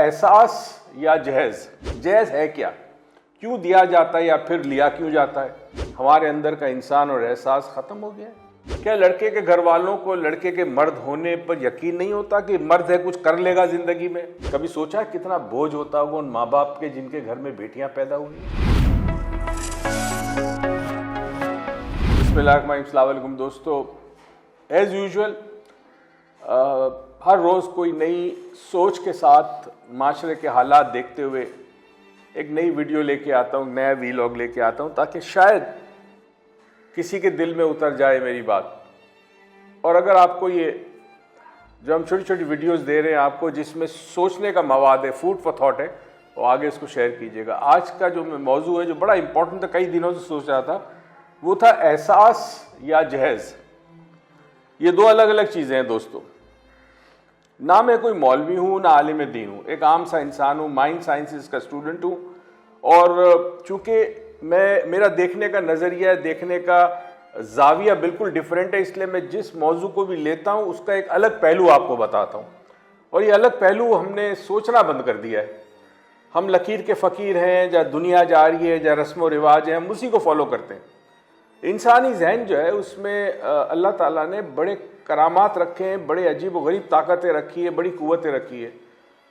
एहसास या जहेज? जहेज है क्या, क्यों दिया जाता है या फिर लिया क्यों जाता है? हमारे अंदर का इंसान और एहसास खत्म हो गया है क्या? लड़के के घर वालों को लड़के के मर्द होने पर यकीन नहीं होता कि मर्द है, कुछ कर लेगा जिंदगी में? कभी सोचा कितना बोझ होता होगा उन माँ बाप के जिनके घर में बेटियां पैदा हुई? बिस्मिल्लाहिर्रहमानिर्रहीम दोस्तों, एज यूजुअल हर रोज़ कोई नई सोच के साथ माशरे के हालात देखते हुए एक नई वीडियो लेके आता हूँ, नया वीलॉग लेके आता हूँ, ताकि शायद किसी के दिल में उतर जाए मेरी बात। और अगर आपको ये जो हम छोटी छोटी वीडियोस दे रहे हैं आपको, जिसमें सोचने का मवाद है, फूड फॉर थॉट है, तो आगे इसको शेयर कीजिएगा। आज का जो मौजू है, जो बड़ा इंपॉर्टेंट था, कई दिनों से सोच रहा था, वो था एहसास या जहेज। ये दो अलग अलग चीज़ें हैं दोस्तों। ना मैं कोई मौलवी हूँ, ना आलिम दीन हूँ, एक आम सा इंसान हूँ, माइंड साइंसेस का स्टूडेंट हूँ। और चूँकि मेरा देखने का नज़रिया, देखने का जाविया बिल्कुल डिफरेंट है, इसलिए मैं जिस मौजू को भी लेता हूँ उसका एक अलग पहलू आपको बताता हूँ। और ये अलग पहलू हमने सोचना बंद कर दिया है। हम लकीर के फ़कीर हैं, जहाँ दुनिया जा रही है, जहाँ रस्म व रिवाज है, हम उसी को फॉलो करते हैं। इंसानी जहन जो है उसमें अल्लाह ताला ने बड़े करामात रखे हैं, बड़े अजीब व गरीब ताकतें रखी है, बड़ी कुव्वतें रखी है।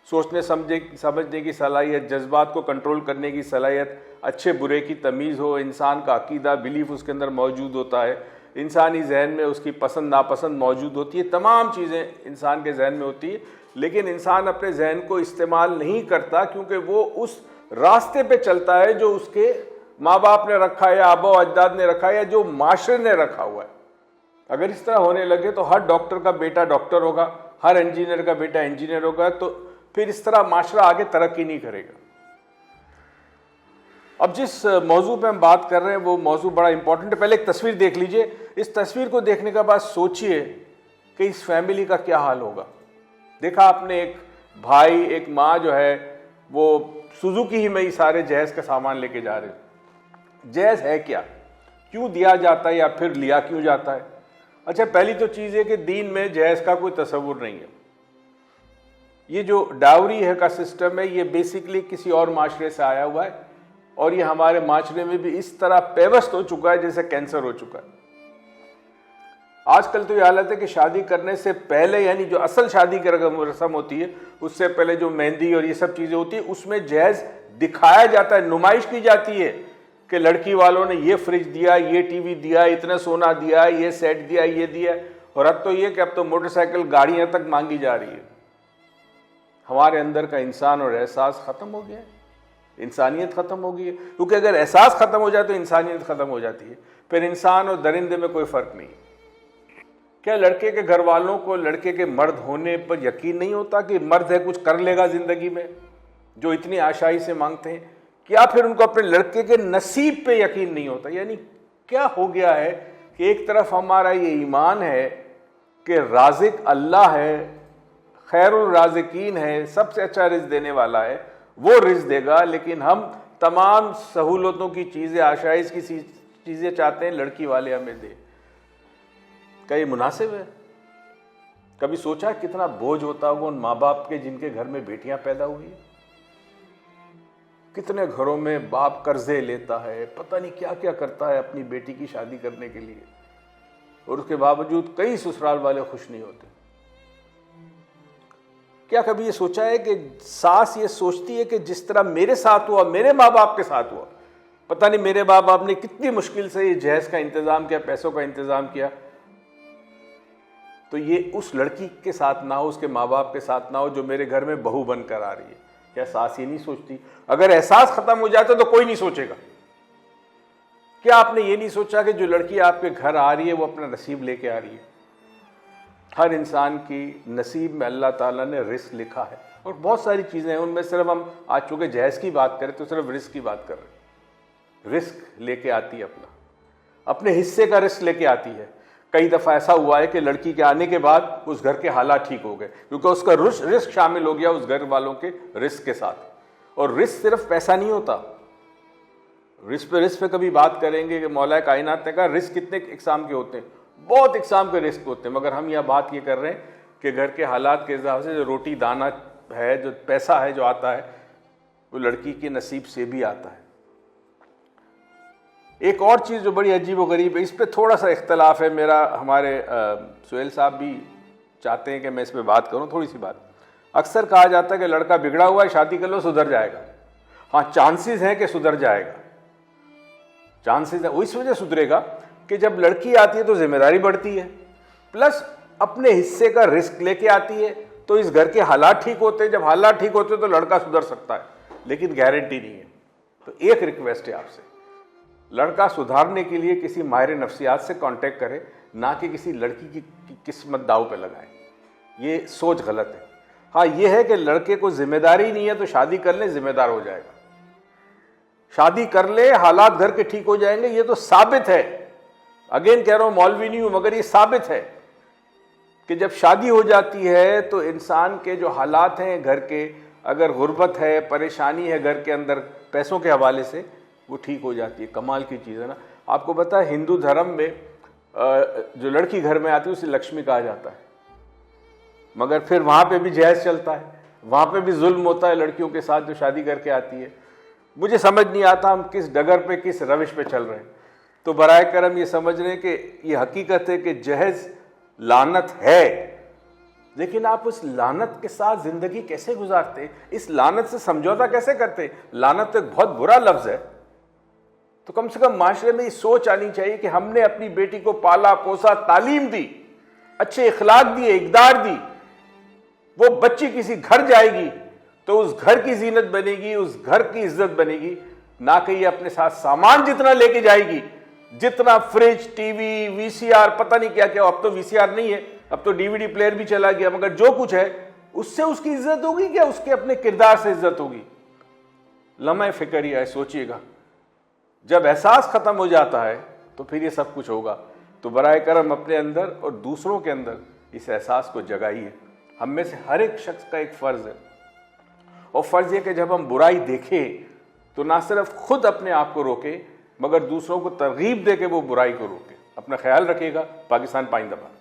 सोचने समझने की सलाहियत, जज्बात को कंट्रोल करने की सलाहियत, अच्छे बुरे की तमीज़ हो, इंसान का अकीदा, बिलीफ उसके अंदर मौजूद होता है, इंसानी जहन में उसकी पसंद नापसंद मौजूद होती है, तमाम चीज़ें इंसान के जहन में होती है। लेकिन इंसान अपने जहन को इस्तेमाल नहीं करता, क्योंकि वो उस रास्ते पे चलता है जो उसके माँ बाप ने रखा है, या आबा अजदाद ने रखा है, या जो माशरे ने रखा हुआ है। अगर इस तरह होने लगे तो हर डॉक्टर का बेटा डॉक्टर होगा, हर इंजीनियर का बेटा इंजीनियर होगा, तो फिर इस तरह माशरा आगे तरक्की नहीं करेगा। अब जिस मौजू पे हम बात कर रहे हैं वो मौजू बड़ा इंपॉर्टेंट है। पहले एक तस्वीर देख लीजिए। इस तस्वीर को देखने के बाद सोचिए कि इस फैमिली का क्या हाल होगा। देखा आपने, एक भाई एक माँ जो है वो सुजुकी ही में ही सारे जहेज का सामान लेके जा रहे हैं। जहेज है क्या, क्यों दिया जाता है या फिर लिया क्यों जाता है? अच्छा, पहली तो चीज़ है कि दीन में जहेज का कोई तस्वुर नहीं है। ये जो डावरी है का सिस्टम है, ये बेसिकली किसी और माशरे से आया हुआ है, और ये हमारे माशरे में भी इस तरह पेवस्त हो चुका है जैसे कैंसर हो चुका है। आजकल तो ये हालत है कि शादी करने से पहले, यानी जो असल शादी की रस्म होती है, उससे पहले जो मेहंदी और ये सब चीज़ें होती है, उसमें जहेज दिखाया जाता है, नुमाइश की जाती है कि लड़की वालों ने ये फ्रिज दिया, ये टीवी दिया, इतना सोना दिया, ये सेट दिया, ये दिया। और अब तो ये कि अब तो मोटरसाइकिल, गाड़ियां तक मांगी जा रही है। हमारे अंदर का इंसान और एहसास खत्म हो गया है, इंसानियत खत्म हो गई है। क्योंकि अगर एहसास खत्म हो जाए तो इंसानियत खत्म हो जाती है, फिर इंसान और दरिंदे में कोई फर्क नहीं। क्या लड़के के घर वालों को लड़के के मर्द होने पर यकीन नहीं होता कि मर्द है, कुछ कर लेगा जिंदगी में, जो इतनी आशाई से मांगते हैं? क्या फिर उनको अपने लड़के के नसीब पे यकीन नहीं होता? यानी क्या हो गया है कि एक तरफ हमारा ये ईमान है कि राज़िक अल्लाह है, खैरुल राज़िकीन है, सबसे अच्छा रिज़्क देने वाला है, वो रिज़्क देगा, लेकिन हम तमाम सहूलतों की चीज़ें, आशाइश की चीज़ें चाहते हैं लड़की वाले हमें दे। क्या ये मुनासिब है? कभी सोचा कितना बोझ होता होगा उन माँ बाप के जिनके घर में बेटियां पैदा हुई है? कितने घरों में बाप कर्जे लेता है, पता नहीं क्या क्या करता है अपनी बेटी की शादी करने के लिए, और उसके बावजूद कई ससुराल वाले खुश नहीं होते। क्या कभी ये सोचा है कि सास ये सोचती है कि जिस तरह मेरे साथ हुआ, मेरे माँ बाप के साथ हुआ, पता नहीं मेरे माँ बाप ने कितनी मुश्किल से ये जहेज का इंतजाम किया, पैसों का इंतजाम किया, तो ये उस लड़की के साथ ना हो, उसके माँ बाप के साथ ना हो, जो मेरे घर में बहू बनकर आ रही है। क्या सास ये नहीं सोचती? अगर एहसास खत्म हो जाता तो कोई नहीं सोचेगा। क्या आपने ये नहीं सोचा कि जो लड़की आपके घर आ रही है वो अपना नसीब लेके आ रही है? हर इंसान की नसीब में अल्लाह ताला ने रिस्क लिखा है, और बहुत सारी चीज़ें हैं, उनमें सिर्फ हम आज चूँकि जहेज की बात करें तो सिर्फ रिस्क की बात कर रहे हैं। रिस्क लेके आती है, अपने हिस्से का रिस्क लेके आती है। कई दफ़ा ऐसा हुआ है कि लड़की के आने के बाद उस घर के हालात ठीक हो गए, क्योंकि उसका रिस्क शामिल हो गया उस घर वालों के रिस्क के साथ। और रिस्क सिर्फ पैसा नहीं होता। रिस्क पे कभी बात करेंगे कि मौला कायनात ने कहा रिस्क कितने इकसाम के होते हैं, बहुत इकसाम के रिस्क होते हैं, मगर हम यह बात ये कर रहे हैं कि घर के हालात के हिसाब से जो रोटी दाना है, जो पैसा है जो आता है, वो लड़की के नसीब से भी आता है। एक और चीज़ जो बड़ी अजीब व गरीब है, इस पर थोड़ा सा इख्तलाफ है मेरा, हमारे सुहेल साहब भी चाहते हैं कि मैं इस पर बात करूं। थोड़ी सी बात, अक्सर कहा जाता है कि लड़का बिगड़ा हुआ है, शादी कर लो सुधर जाएगा। हाँ, चांसेस हैं कि सुधर जाएगा, चांसेस है। वो इस वजह सुधरेगा कि जब लड़की आती है तो जिम्मेदारी बढ़ती है, प्लस अपने हिस्से का रिस्क लेके आती है, तो इस घर के हालात ठीक होते हैं। जब हालात ठीक होते हैं तो लड़का सुधर सकता है, लेकिन गारंटी नहीं है। तो एक रिक्वेस्ट है आपसे, लड़का सुधारने के लिए किसी माहिर नफ्सियात से कांटेक्ट करें, ना कि किसी लड़की की किस्मत दाव पे लगाएं। ये सोच गलत है। हाँ, ये है कि लड़के को जिम्मेदारी नहीं है तो शादी कर ले, जिम्मेदार हो जाएगा। शादी कर ले, हालात घर के ठीक हो जाएंगे, ये तो साबित है। अगेन कह रहा हूं, मौलवी नहीं हूं, मगर ये साबित है कि जब शादी हो जाती है तो इंसान के जो हालात हैं घर के, अगर गुर्बत है, परेशानी है घर के अंदर पैसों के हवाले से, वो ठीक हो जाती है। कमाल की चीज़ है ना। आपको पता है हिंदू धर्म में जो लड़की घर में आती है उसे लक्ष्मी कहा जाता है, मगर फिर वहाँ पे भी जहेज चलता है, वहाँ पे भी जुल्म होता है लड़कियों के साथ जो शादी करके आती है। मुझे समझ नहीं आता हम किस डगर पे, किस रविश पे चल रहे हैं। तो बराए करम ये समझ रहे हैं कि ये हकीकत है कि जहेज लानत है, लेकिन आप उस लानत के साथ जिंदगी कैसे गुजारते, इस लानत से समझौता कैसे करते? लानत एक बहुत बुरा लफ्ज है। तो कम से कम माशरे में ये सोच आनी चाहिए कि हमने अपनी बेटी को पाला पोसा, तालीम दी, अच्छे इखलाक दिए, इकदार दी, वो बच्ची किसी घर जाएगी तो उस घर की जीनत बनेगी, उस घर की इज्जत बनेगी, ना कि ये अपने साथ सामान जितना लेके जाएगी, जितना फ्रिज, टीवी, वीसीआर, पता नहीं क्या क्या। अब तो वीसीआर नहीं है, अब तो डीवीडी प्लेयर भी चला गया, मगर जो कुछ है उससे उसकी इज्जत होगी क्या? उसके अपने किरदार से इज्जत होगी। लम्हे फिक्र ही है, सोचिएगा। जब एहसास खत्म हो जाता है तो फिर ये सब कुछ होगा। तो बराए करम अपने अंदर और दूसरों के अंदर इस एहसास को जगाइए। हम में से हर एक शख्स का एक फ़र्ज़ है, और फ़र्ज़ ये कि जब हम बुराई देखें तो ना सिर्फ खुद अपने आप को रोके, मगर दूसरों को तरगीब दे के वो बुराई को रोके। अपना ख्याल रखिएगा। पाकिस्तान पाइंदाबाद।